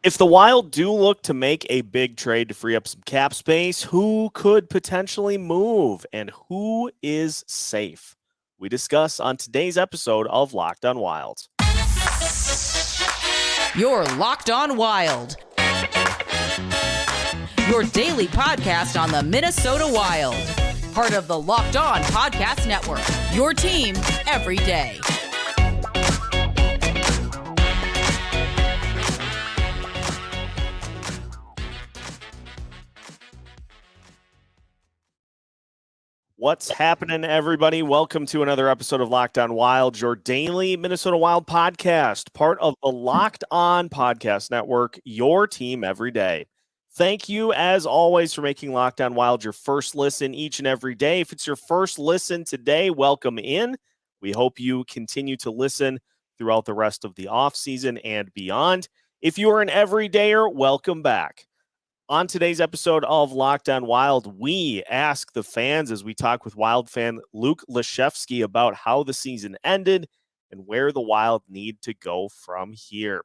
If the Wild do look to make a big trade to free up some cap space, who could potentially move and who is safe? We discuss on today's episode of Locked on Wild. You're Locked on Wild, your daily podcast on the Minnesota Wild. Part of the Locked On Podcast Network, your team every day. What's happening, everybody? Welcome to another episode of Locked on Wild, your daily Minnesota Wild podcast, part of the Locked On Podcast Network, your team every day. Thank you, as always, for making Locked on Wild your first listen each and every day. If it's your first listen today, welcome in. We hope you continue to listen throughout the rest of the offseason and beyond. If you are an everydayer, welcome back. On today's episode of Locked on Wild, we ask the fans as we talk with Wild fan Luke Laszewski about how the season ended and where the Wild need to go from here.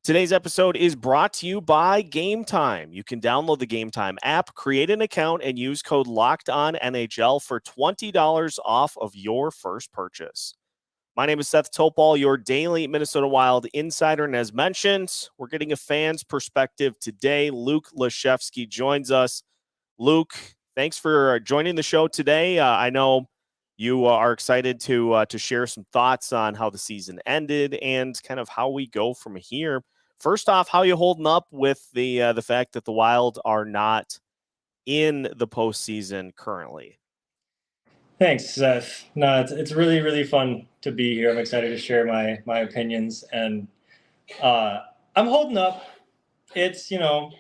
Today's episode is brought to you by Game Time. You can download the Game Time app, create an account, and use code LOCKEDONNHL for $20 off of your first purchase. My name is Seth Topal, your daily Minnesota Wild insider, and as mentioned, we're getting a fan's perspective today. Luke Laszewski joins us. Luke, thanks for joining the show today. I know you are excited to share some thoughts on how the season ended and kind of how we go from here. First off, how you holding up with the fact that the Wild are not in the postseason currently? Thanks, Seth. No, it's really, really fun to be here. I'm excited to share my opinions, and I'm holding up. It's, 7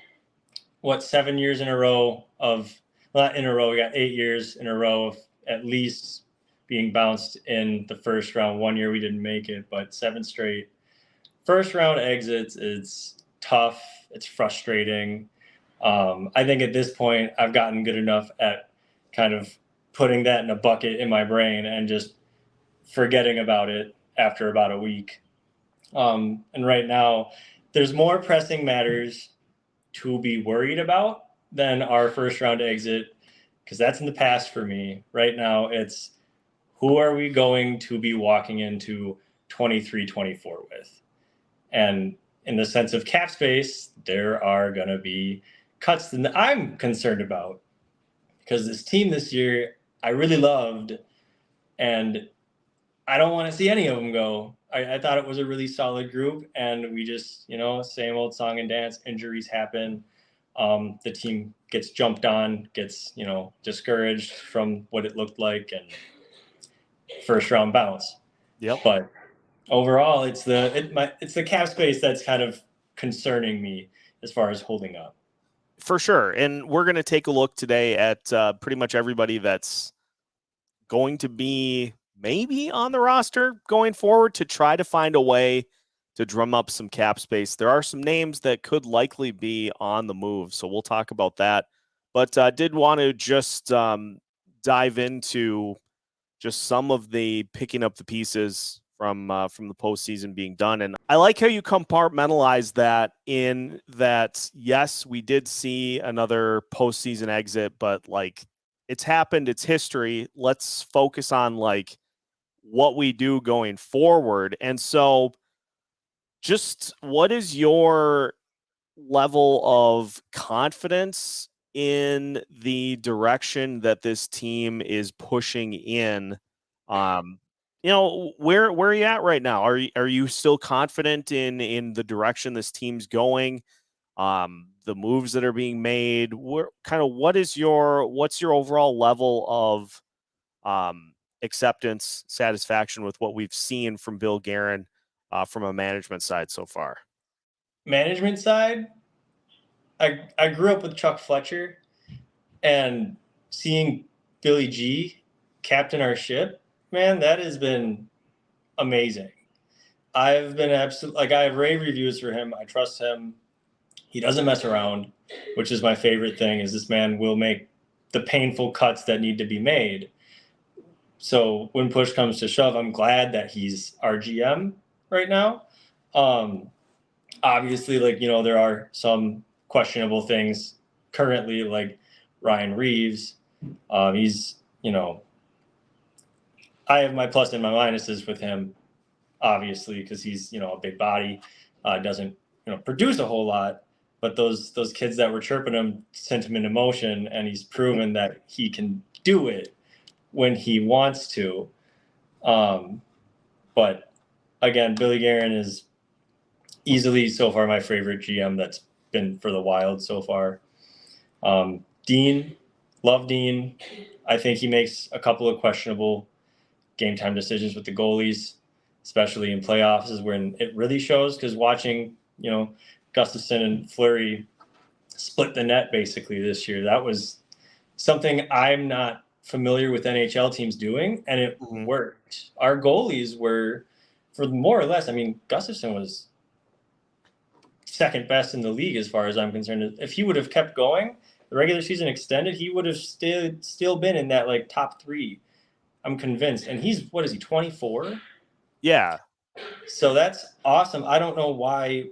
years in a row of, well, not in a row, we got 8 years in a row of at least being bounced in the first round. 1 year we didn't make it, but 7 straight first round exits. It's tough. It's frustrating. I think at this point I've gotten good enough at kind of putting that in a bucket in my brain and just forgetting about it after about a week. And right now, there's more pressing matters to be worried about than our first round exit, because that's in the past for me. Right now, it's who are we going to be walking into 23-24 with? And in the sense of cap space, there are going to be cuts that I'm concerned about, because this team this year, I really loved, and I don't want to see any of them go. I thought it was a really solid group, and we just, same old song and dance, injuries happen. The team gets jumped on, gets, discouraged from what it looked like, and first round bounce. Yep. But overall, it's the cap space that's kind of concerning me as far as holding up. For sure. And we're going to take a look today at pretty much everybody that's going to be maybe on the roster going forward to try to find a way to drum up some cap space. There are some names that could likely be on the move, so we'll talk about that. But I did want to just dive into just some of the picking up the pieces from the postseason being done. And I like how you compartmentalize that in that, yes, we did see another postseason exit, but like it's happened, it's history. Let's focus on like what we do going forward. And so just what is your level of confidence in the direction that this team is pushing in? Where are you at right now? Are you still confident in the direction this team's going? The moves that are being made, what's your overall level of acceptance, satisfaction with what we've seen from Bill Guerin from a management side so far? Management side, I grew up with Chuck Fletcher, and seeing Billy G captain our ship, man, that has been amazing. I've been I have rave reviews for him. I trust him. He doesn't mess around, which is my favorite thing, is this man will make the painful cuts that need to be made. So when push comes to shove, I'm glad that he's our GM right now. Obviously, like, there are some questionable things currently, like Ryan Reeves. He's, I have my plus and my minuses with him, obviously, because he's, a big body, doesn't, produce a whole lot. But those kids that were chirping him sent him into motion, and he's proven that he can do it when he wants to. But again, Billy Guerin is easily so far my favorite GM that's been for the Wild so far. Dean, love Dean. I think he makes a couple of questionable game time decisions with the goalies, especially in playoffs, is when it really shows. Because watching, Gustafsson and Fleury split the net basically this year, that was something I'm not familiar with NHL teams doing, and it worked. Our goalies were, for more or less, I mean, Gustafsson was second best in the league as far as I'm concerned. If he would have kept going, the regular season extended, he would have still been in that like top 3. I'm convinced. And he's, what is he, 24? Yeah. So that's awesome. I don't know why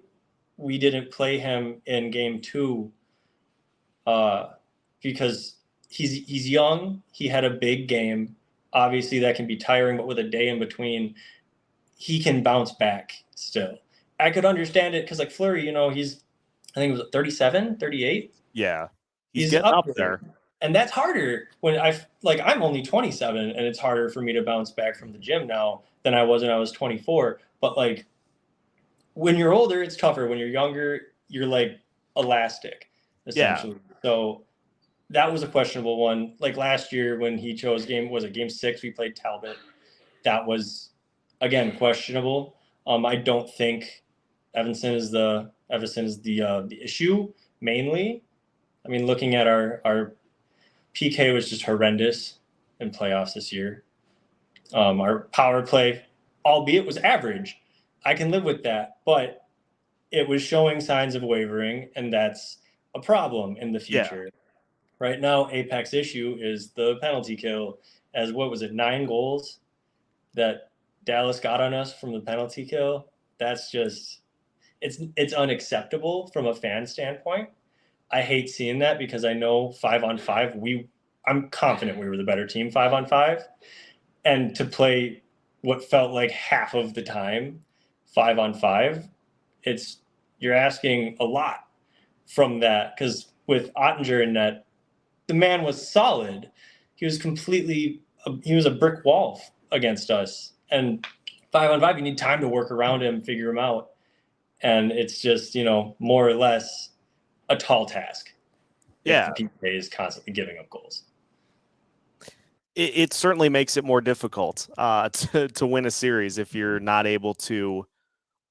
we didn't play him in game 2, because he's young. He had a big game. Obviously, that can be tiring, but with a day in between, he can bounce back still. I could understand it because, like, Fleury, he's, I think it was 37, 38. Yeah. He's getting up there. And that's harder when I'm only 27, and it's harder for me to bounce back from the gym now than I was when I was 24. But like, when you're older, it's tougher. When you're younger, you're like elastic, essentially. Yeah. So that was a questionable one. Like last year when he chose game 6, we played Talbot. That was, again, questionable. I don't think Evason is the issue mainly. I mean, looking at our PK was just horrendous in playoffs this year. Our power play, albeit was average, I can live with that, but it was showing signs of wavering, and that's a problem in the future. Yeah. Right now, Apex issue is the penalty kill, as 9 goals that Dallas got on us from the penalty kill. That's just, it's unacceptable from a fan standpoint. I hate seeing that because I know 5-on-5, I'm confident we were the better team 5-on-5, and to play what felt like half of the time 5-on-5, you're asking a lot from that, because with Ottinger in net, the man was solid. He was a brick wall against us, and 5-on-5, you need time to work around him, figure him out, and it's just, more or less a tall task. Yeah, if the PK is constantly giving up goals. It certainly makes it more difficult to win a series if you're not able to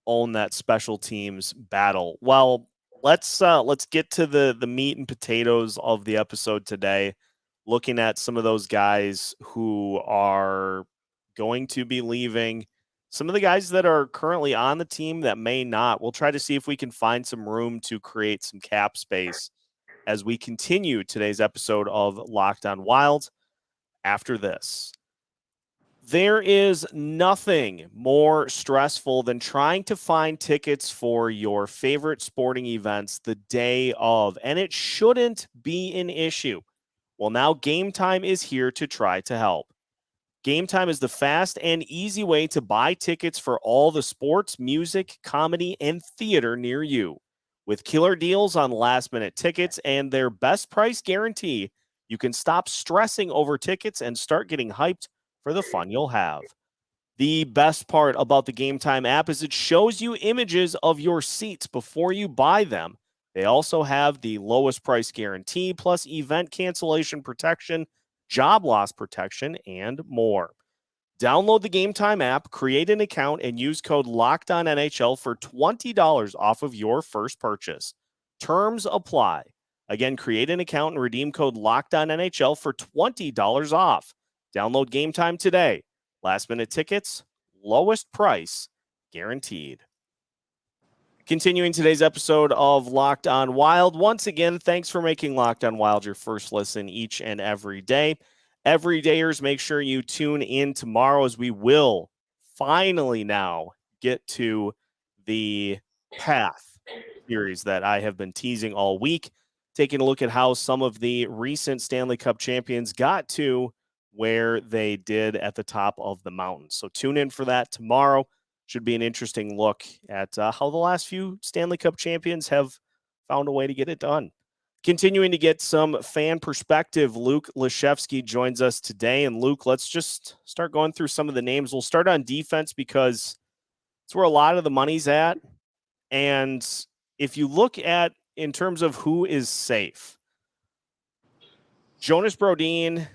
own that special teams battle. Well, let's get to the meat and potatoes of the episode today, looking at some of those guys who are going to be leaving, some of the guys that are currently on the team that may not. We'll try to see if we can find some room to create some cap space as we continue today's episode of Locked On Wild. After this, there is nothing more stressful than trying to find tickets for your favorite sporting events the day of, and it shouldn't be an issue. Well, now Game Time is here to try to help. Game Time is the fast and easy way to buy tickets for all the sports, music, comedy, and theater near you. With killer deals on last-minute tickets and their best price guarantee, you can stop stressing over tickets and start getting hyped for the fun you'll have. The best part about the Game Time app is it shows you images of your seats before you buy them. They also have the lowest price guarantee, plus event cancellation protection, job loss protection, and more. Download the Game Time app, create an account, and use code LOCKEDONNHL for $20 off of your first purchase. Terms apply. Again, create an account and redeem code LOCKEDONNHL for $20 off. Download Game Time today. Last-minute tickets, lowest price, guaranteed. Continuing today's episode of Locked On Wild. Once again, thanks for making Locked On Wild your first listen each and every day. Everydayers, make sure you tune in tomorrow as we will finally now get to the path series that I have been teasing all week, taking a look at how some of the recent Stanley Cup champions got to where they did at the top of the mountain. So tune in for that tomorrow. Should be an interesting look at how the last few Stanley Cup champions have found a way to get it done. Continuing to get some fan perspective, Luke Laszewski joins us today. And Luke, let's just start going through some of the names. We'll start on defense because it's where a lot of the money's at. And if you look at in terms of who is safe, Jonas Brodin,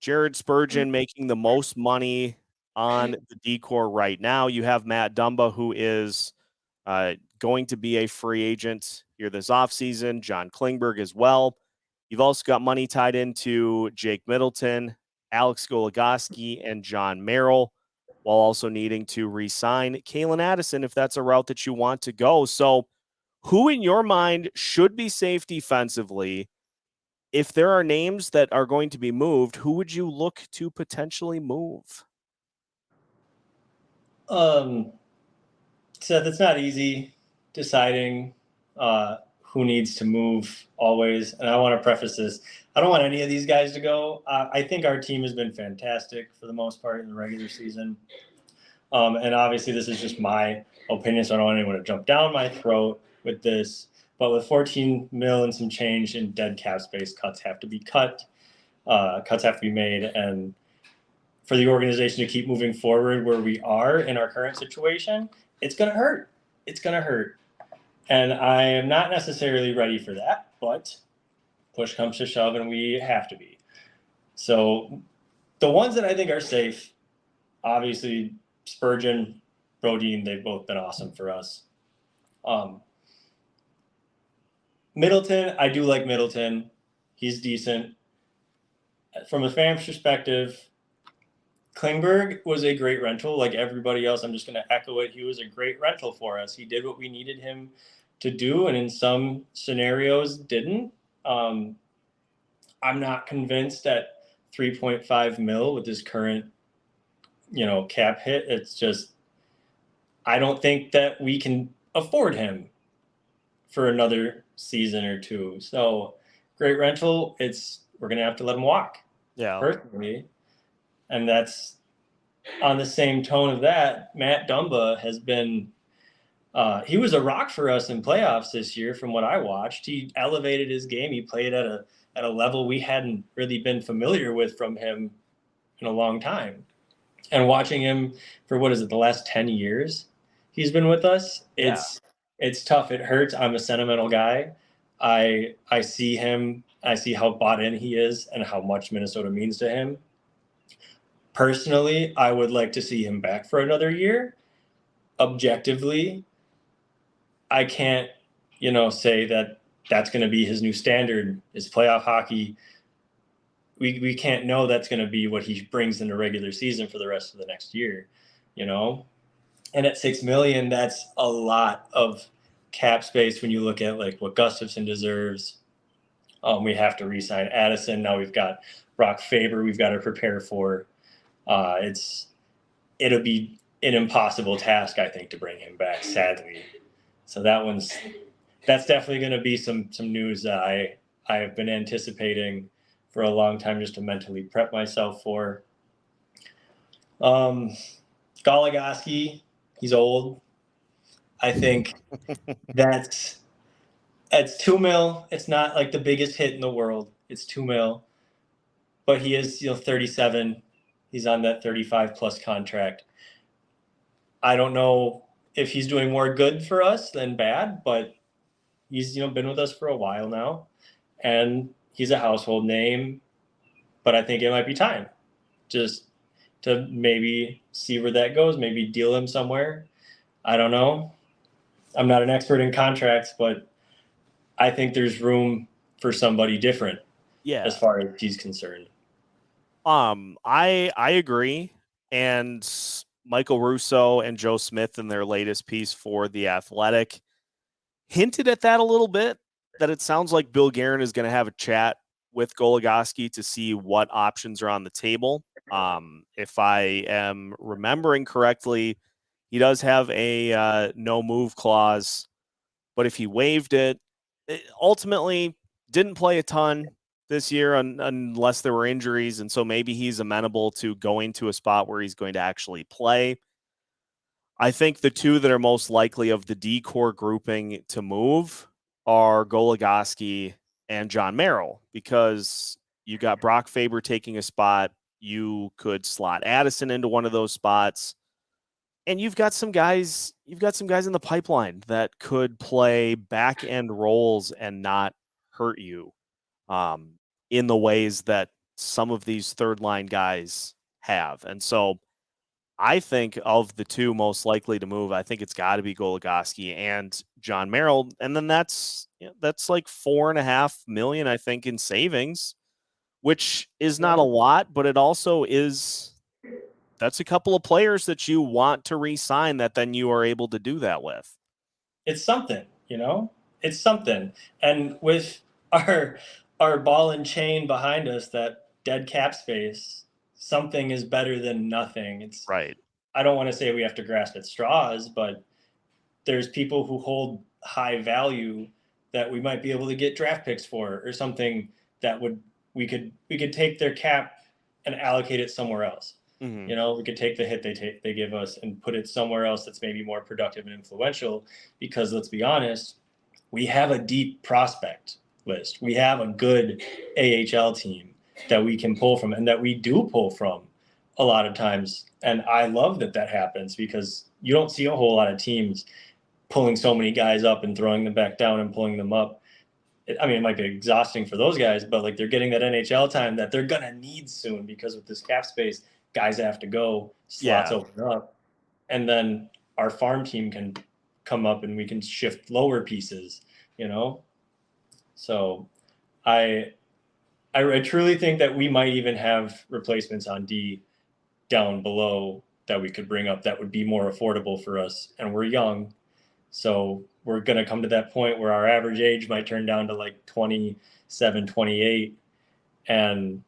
Jared Spurgeon making the most money on the decor right now. You have Matt Dumba, who is going to be a free agent here this offseason. John Klingberg as well. You've also got money tied into Jake Middleton, Alex Goligoski, and Jon Merrill, while also needing to re-sign Kalen Addison if that's a route that you want to go. So who in your mind should be safe defensively? If there are names that are going to be moved, who would you look to potentially move? Seth, it's not easy deciding who needs to move always. And I want to preface this. I don't want any of these guys to go. I think our team has been fantastic for the most part in the regular season. And obviously this is just my opinion, so I don't want anyone to jump down my throat with this. But with 14 mil and some change in dead cap space, cuts have to be cut. Cuts have to be made. And for the organization to keep moving forward where we are in our current situation, it's going to hurt. It's going to hurt. And I am not necessarily ready for that, but push comes to shove and we have to be. So the ones that I think are safe, obviously Spurgeon, Brodin, they've both been awesome for us. Middleton, I do like Middleton. He's decent. From a fan's perspective, Klingberg was a great rental. Like everybody else, I'm just going to echo it. He was a great rental for us. He did what we needed him to do, and in some scenarios didn't. I'm not convinced at 3.5 mil with this current, cap hit. It's just, I don't think that we can afford him for another season or two. So great rental. We're going to have to let him walk. Yeah. Personally. And that's on the same tone of that. Matt Dumba has been, he was a rock for us in playoffs this year from what I watched. He elevated his game. He played at a level we hadn't really been familiar with from him in a long time. And watching him for, the last 10 years he's been with us, it's tough. It hurts. I'm a sentimental guy. I see him. I see how bought in he is and how much Minnesota means to him. Personally, I would like to see him back for another year. Objectively, I can't, say that that's going to be his new standard, is playoff hockey. We can't know that's going to be what he brings in the regular season for the rest of the next year, And at $6 million, that's a lot of cap space when you look at like what Gustafsson deserves. We have to re-sign Addison. Now we've got Brock Faber we've got to prepare for. It'll be an impossible task, I think, to bring him back, sadly. So that's definitely going to be some news that I have been anticipating for a long time just to mentally prep myself for. Goligoski, he's old. I think that's 2 mil. It's not like the biggest hit in the world. It's 2 mil, but he is 37. He's on that 35 plus contract. I don't know if he's doing more good for us than bad, but he's been with us for a while now, and he's a household name. But I think it might be time just to maybe see where that goes. Maybe deal him somewhere. I don't know. I'm not an expert in contracts, but I think there's room for somebody different. Yeah. As far as he's concerned. I agree. And Michael Russo and Joe Smith in their latest piece for The Athletic hinted at that a little bit, that it sounds like Bill Guerin is going to have a chat with Goligoski to see what options are on the table. If I am remembering correctly, he does have a no move clause but if he waived it ultimately didn't play a ton this year unless there were injuries, and so maybe he's amenable to going to a spot where he's going to actually play. I think the two that are most likely of the D-core grouping to move are Goligoski and Jon Merrill, because you got Brock Faber taking a spot. You could slot Addison into one of those spots. And you've got some guys in the pipeline that could play back end roles and not hurt you in the ways that some of these third line guys have. And so I think of the two most likely to move, I think it's got to be Goligoski and Jon Merrill. And then that's like $4.5 million, I think, in savings, which is not a lot, but it also is. That's a couple of players that you want to re-sign that then you are able to do that with. It's something, it's something. And with our ball and chain behind us, that dead cap space, something is better than nothing. It's right. I don't want to say we have to grasp at straws, but there's people who hold high value that we might be able to get draft picks for, or something that we could take their cap and allocate it somewhere else. Mm-hmm. We could take the hit they give us and put it somewhere else that's maybe more productive and influential, because let's be honest, we have a deep prospect list. We have a good AHL team that we can pull from, and that we do pull from a lot of times. And I love that happens, because you don't see a whole lot of teams pulling so many guys up and throwing them back down and pulling them up. It might be exhausting for those guys, but like, they're getting that NHL time that they're going to need soon, because with this cap space, guys have to go, slots open up, and then our farm team can come up and we can shift lower pieces, So I truly think that we might even have replacements on D down below that we could bring up that would be more affordable for us. And we're young, so we're going to come to that point where our average age might turn down to like 27, 28. And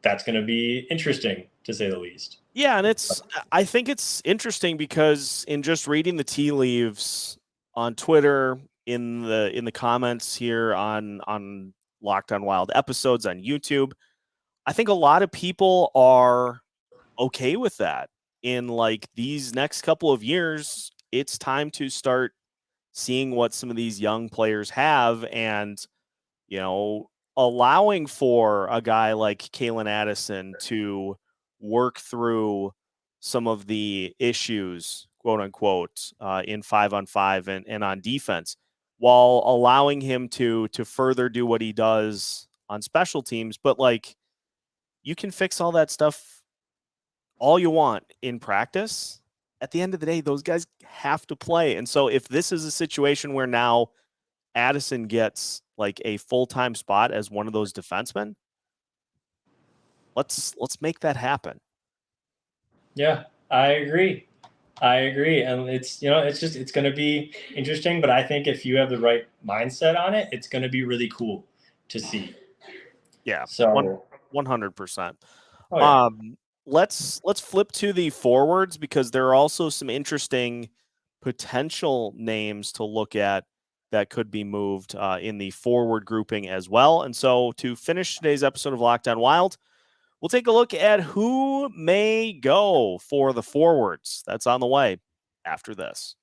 that's going to be interesting, to say the least. Yeah, and I think it's interesting because in just reading the tea leaves on Twitter, in the comments here on Locked On Wild episodes on YouTube, I think a lot of people are okay with that. In like these next couple of years, it's time to start seeing what some of these young players have, and allowing for a guy like Kalen Addison to work through some of the issues, quote unquote, in 5-on-5 and on defense, while allowing him to further do what he does on special teams. But like, you can fix all that stuff all you want in practice. At the end of the day, those guys have to play. And so if this is a situation where now Addison gets like a full-time spot as one of those defensemen, let's make that happen. Yeah, I agree. And it's going to be interesting, but I think if you have the right mindset on it, it's going to be really cool to see. Yeah. So 100%. Oh, yeah. Let's flip to the forwards, because there are also some interesting potential names to look at that could be moved in the forward grouping as well. And so to finish today's episode of Locked On Wild, we'll take a look at who may go for the forwards. That's on the way after this.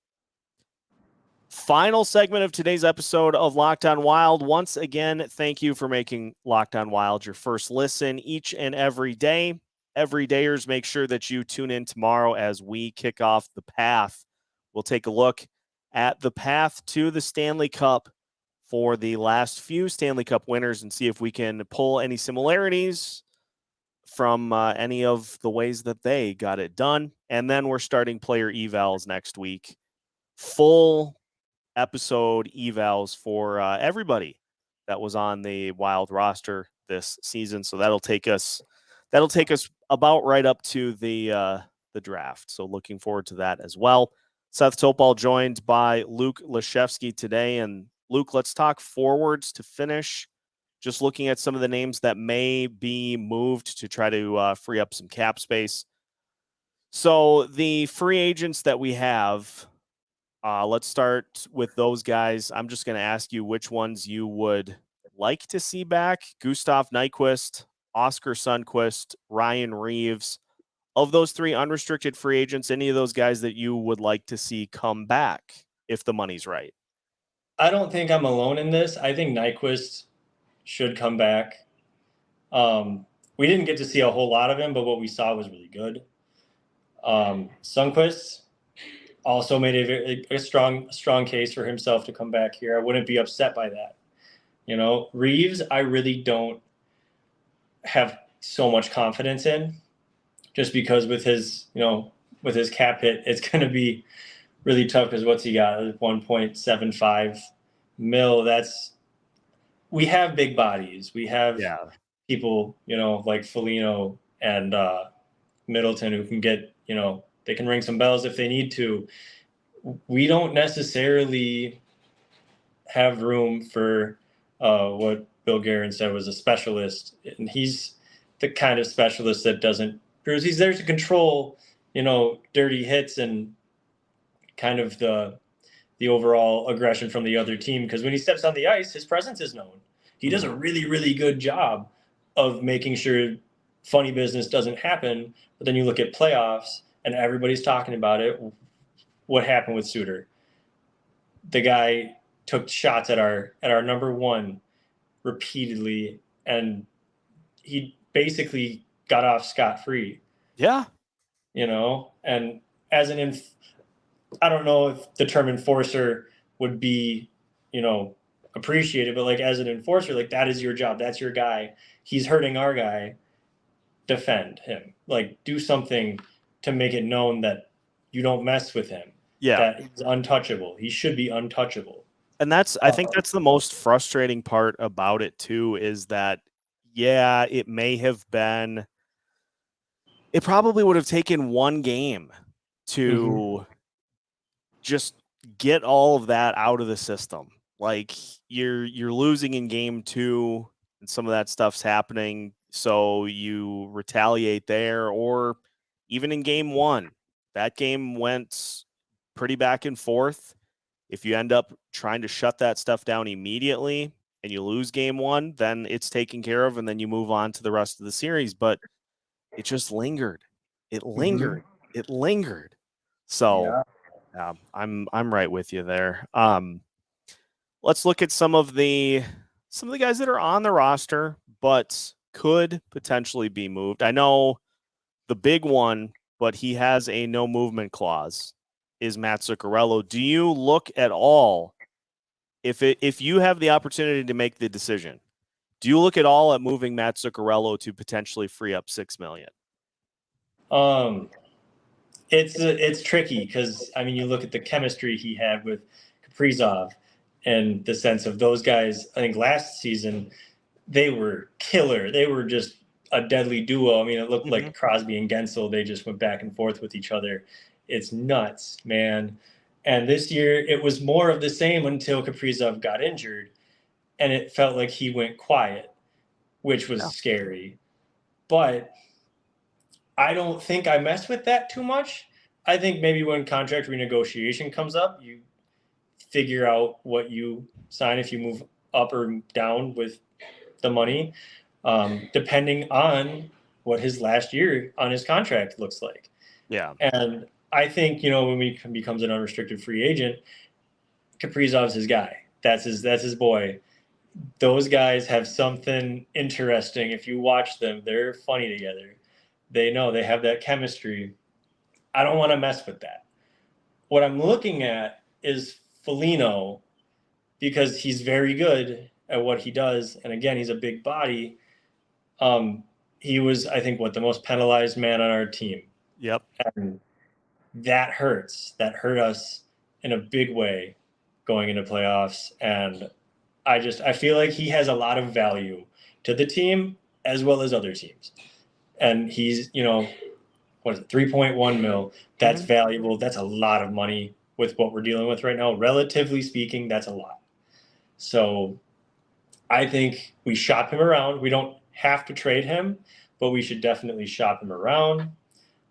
Final segment of today's episode of Locked On Wild. Once again, thank you for making Locked On Wild your first listen each and every day. Everydayers, make sure that you tune in tomorrow as we kick off the path. We'll take a look at the path to the Stanley Cup for the last few Stanley Cup winners and see if we can pull any similarities from any of the ways that they got it done. And then we're starting player evals next week. Full episode evals for everybody that was on the Wild roster this season. So that'll take us about right up to the draft. So looking forward to that as well. Seth Topal joined by Luke Laszewski today. And Luke, let's talk forwards to finish. Just looking at some of the names that may be moved to try to free up some cap space. So the free agents that we have Let's start with those guys. I'm just going to ask you which ones you would like to see back. Gustav Nyquist, Oscar Sundqvist, Ryan Reeves. Of those 3 unrestricted free agents, any of those guys that you would like to see come back if the money's right? I don't think I'm alone in this. I think Nyquist should come back. We didn't get to see a whole lot of him, but what we saw was really good. Sundqvist also made a strong case for himself to come back here. I wouldn't be upset by that. Reeves, I really don't have so much confidence in, just because with his cap hit, it's going to be really tough because what's he got? 1.75 mil. We have big bodies. We have people, like Foligno and Middleton who can get, they can ring some bells if they need to. We don't necessarily have room for what Bill Guerin said was a specialist. And he's the kind of specialist that doesn't cruise. He's there to control, dirty hits and kind of the overall aggression from the other team. Because when he steps on the ice, his presence is known. He does a really, really good job of making sure funny business doesn't happen. But then you look at playoffs and everybody's talking about it. What happened with Suter? The guy took shots at our number one repeatedly, and he basically got off scot-free. Yeah. And as I don't know if the term enforcer would be, appreciated, but like as an enforcer, like that is your job. That's your guy. He's hurting our guy. Defend him. Like do something to make it known that you don't mess with him. Yeah. That he's untouchable. He should be untouchable. And I think that's the most frustrating part about it too, is that, it probably would have taken one game to just get all of that out of the system. Like you're losing in game 2 and some of that stuff's happening. So you retaliate there, or even in game 1, that game went pretty back and forth. If you end up trying to shut that stuff down immediately and you lose game 1, then it's taken care of and then you move on to the rest of the series. But it just lingered. It lingered. It lingered. So I'm right with you there. Let's look at some of the guys that are on the roster but could potentially be moved. I know the big one, but he has a no movement clause, is Matt Zuccarello. Do you look at all, if you have the opportunity to make the decision, do you look at all at moving Matt Zuccarello to potentially free up $6 million? It's tricky because you look at the chemistry he had with Kaprizov, and the sense of those guys. I think last season they were killer. They were just a deadly duo. It looked like Crosby and Gensel. They just went back and forth with each other. It's nuts, man. And this year it was more of the same until Kaprizov got injured, and it felt like he went quiet, which was scary. But I don't think I mess with that too much. I think maybe when contract renegotiation comes up, you figure out what you sign, if you move up or down with the money, depending on what his last year on his contract looks like. Yeah. And I think, when he becomes an unrestricted free agent, Kaprizov's his guy. That's his boy. Those guys have something interesting. If you watch them, they're funny together. They know they have that chemistry. I don't want to mess with that. What I'm looking at is Foligno, because he's very good at what he does. And again, he's a big body. He was, I think, the most penalized man on our team. Yep. And that hurts. That hurt us in a big way going into playoffs. And I feel like he has a lot of value to the team as well as other teams. And he's, 3.1 mil. That's valuable. That's a lot of money with what we're dealing with right now. Relatively speaking, that's a lot. So I think we shop him around. We don't have to trade him, but we should definitely shop him around.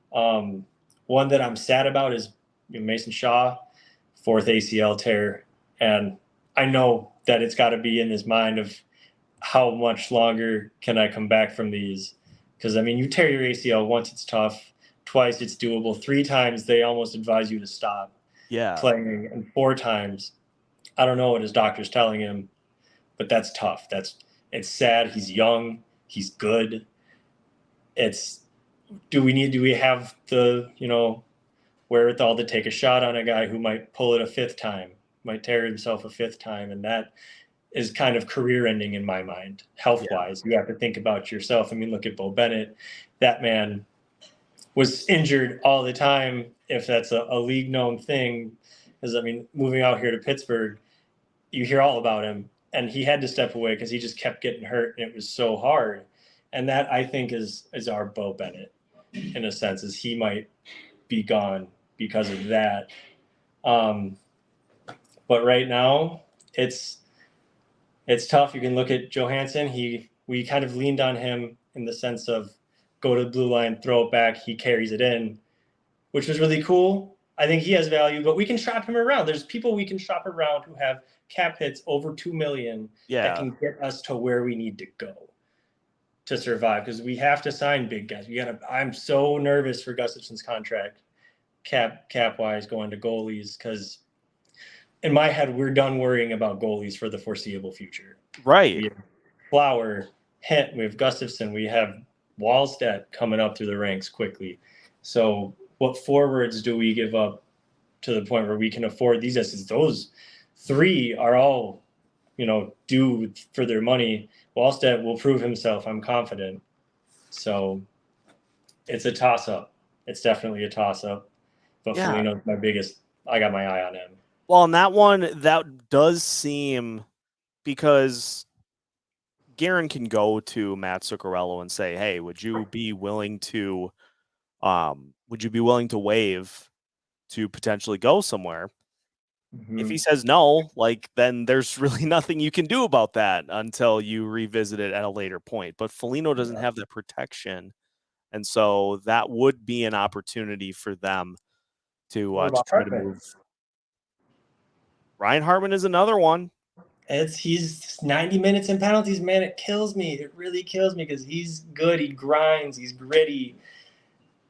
One that I'm sad about is Mason Shaw. fourth ACL tear. And I know that it's got to be in his mind of how much longer can I come back from these? Because, I mean, you tear your ACL once, it's tough. Twice, it's doable. 3 times, they almost advise you to stop playing. And 4 times, I don't know what his doctor's telling him, but that's tough. It's sad. He's young. He's good. Do we have the, wherewithal to take a shot on a guy who might pull it a 5th time, might tear himself a 5th time? And that is kind of career ending in my mind, health wise. You have to think about yourself. I mean, look at Bo Bennett. That man was injured all the time, if that's a league known thing. Because, I mean, moving out here to Pittsburgh, you hear all about him, and he had to step away because he just kept getting hurt, and it was so hard. And that, I think, is our Bo Bennett, in a sense, is he might be gone because of that. But right now, it's tough. You can look at Johansson. We kind of leaned on him in the sense of go to the blue line, throw it back. He carries it in, which was really cool. I think he has value, but we can shop him around. There's people we can shop around who have cap hits over $2 million that can get us to where we need to go to survive, because we have to sign big guys. I'm so nervous for Gustafson's contract, cap wise, going to goalies, because in my head, we're done worrying about goalies for the foreseeable future. Right. We have Flower, Hint, we have Gustafson, we have Wallstedt coming up through the ranks quickly. So what forwards do we give up to the point where we can afford these assets? Those 3 are all, due for their money. Wallstedt will prove himself, I'm confident. So it's a toss-up. It's definitely a toss-up. But Foligno's my biggest – I got my eye on him. Well, on that one, that does seem, because Guerin can go to Matt Zuccarello and say, "Hey, would you be willing to waive to potentially go somewhere?" Mm-hmm. If he says no, then there's really nothing you can do about that until you revisit it at a later point. But Foligno doesn't have that protection, and so that would be an opportunity for them to try to move. Ryan Hartman is another one. He's 90 minutes in penalties, man. It kills me. It really kills me, because he's good. He grinds. He's gritty,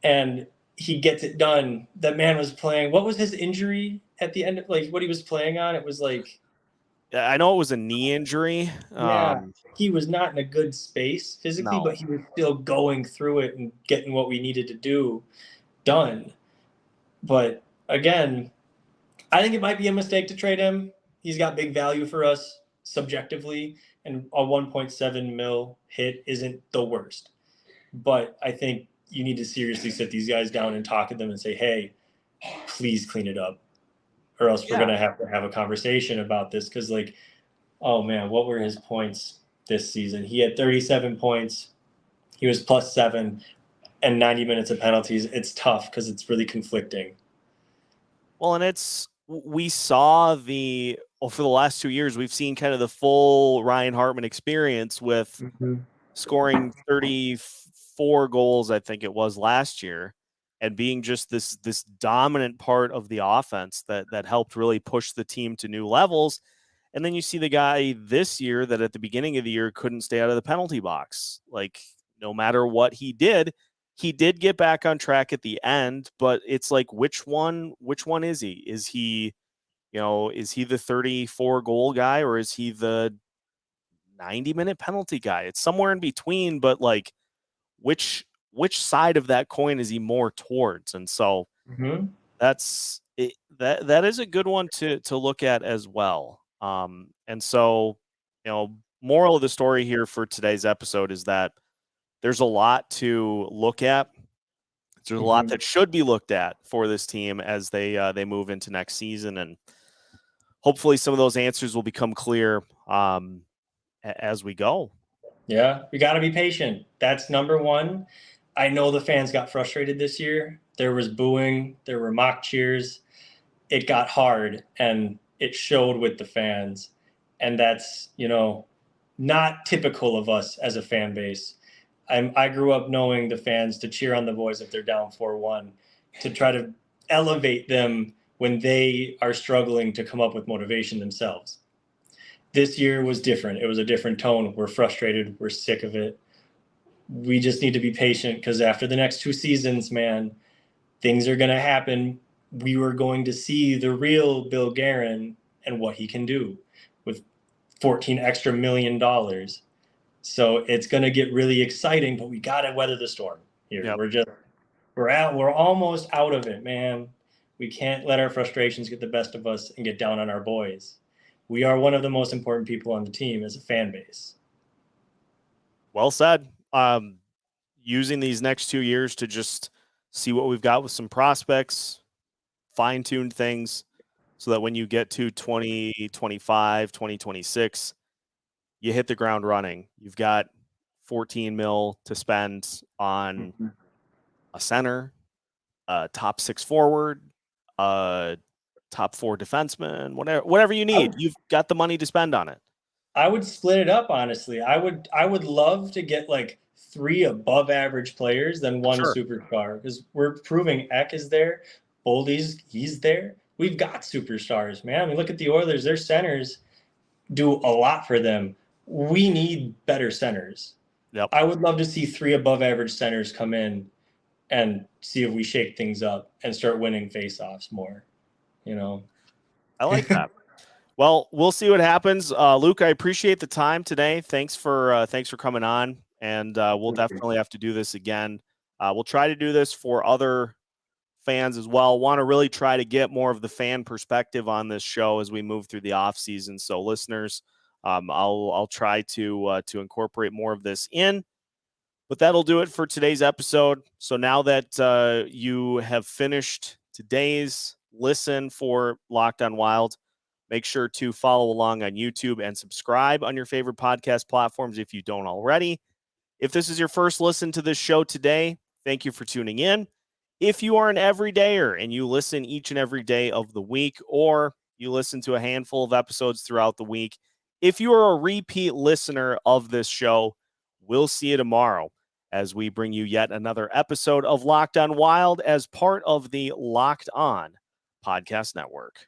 and he gets it done. That man was playing. What was his injury at the end of what he was playing on? It was I know it was a knee injury. Yeah, he was not in a good space physically, but he was still going through it and getting what we needed to do done. But again, I think it might be a mistake to trade him. He's got big value for us subjectively, and a 1.7 mil hit isn't the worst. But I think you need to seriously sit these guys down and talk to them and say, hey, please clean it up, or else we're going to have a conversation about this. Because, oh, man, what were his points this season? He had 37 points. He was +7 and 90 minutes of penalties. It's tough because it's really conflicting. Well, and we saw for the last 2 years, we've seen kind of the full Ryan Hartman experience with scoring 34 goals, I think it was last year, and being just this dominant part of the offense that helped really push the team to new levels. And then you see the guy this year that at the beginning of the year couldn't stay out of the penalty box. No matter what he did get back on track at the end, but it's which one is he? Is he the 34 goal guy, or is he the 90-minute penalty guy? It's somewhere in between, but which side of that coin is he more towards? And so that's it. That is a good one to look at as well. And so, moral of the story here for today's episode is that there's a lot to look at. There's a lot that should be looked at for this team as they move into next season, and hopefully some of those answers will become clear as we go. Yeah, we got to be patient. That's number one. I know the fans got frustrated this year. There was booing. There were mock cheers. It got hard, and it showed with the fans. And that's, not typical of us as a fan base. I grew up knowing the fans to cheer on the boys if they're down 4-1, to try to elevate them when they are struggling to come up with motivation themselves. This year was different. It was a different tone. We're frustrated. We're sick of it. We just need to be patient, because after the next 2 seasons, man, things are going to happen. We were going to see the real Bill Guerin and what he can do with $14 extra million. So it's going to get really exciting, but we got to weather the storm here. Yep. We're almost out of it, man. We can't let our frustrations get the best of us and get down on our boys. We are one of the most important people on the team as a fan base. Well said. Using these next 2 years to just see what we've got with some prospects, fine-tune things, so that when you get to 2025, 2026, you hit the ground running. You've got 14 mil to spend on a center, a top 6 forward, a top 4 defenseman, whatever you need. You've got the money to spend on it. I would split it up, honestly. I would love to get like 3 above average players than 1 superstar, because we're proving Eck is there, Boldy's he's there. We've got superstars, man. I mean, look at the Oilers. Their centers do a lot for them. We need better centers. Yep. I would love to see 3 above average centers come in and see if we shake things up and start winning faceoffs more. I like that. Well, we'll see what happens. Luke, I appreciate the time today. Thanks for coming on, and we'll definitely have to do this again. We'll try to do this for other fans as well. Want to really try to get more of the fan perspective on this show as we move through the off season. So listeners, I'll try to incorporate more of this in. But that'll do it for today's episode. So now that you have finished today's listen for Locked On Wild, make sure to follow along on YouTube and subscribe on your favorite podcast platforms if you don't already. If this is your first listen to this show today, thank you for tuning in. If you are an everydayer and you listen each and every day of the week, or you listen to a handful of episodes throughout the week, if you are a repeat listener of this show, we'll see you tomorrow as we bring you yet another episode of Locked On Wild as part of the Locked On Podcast Network.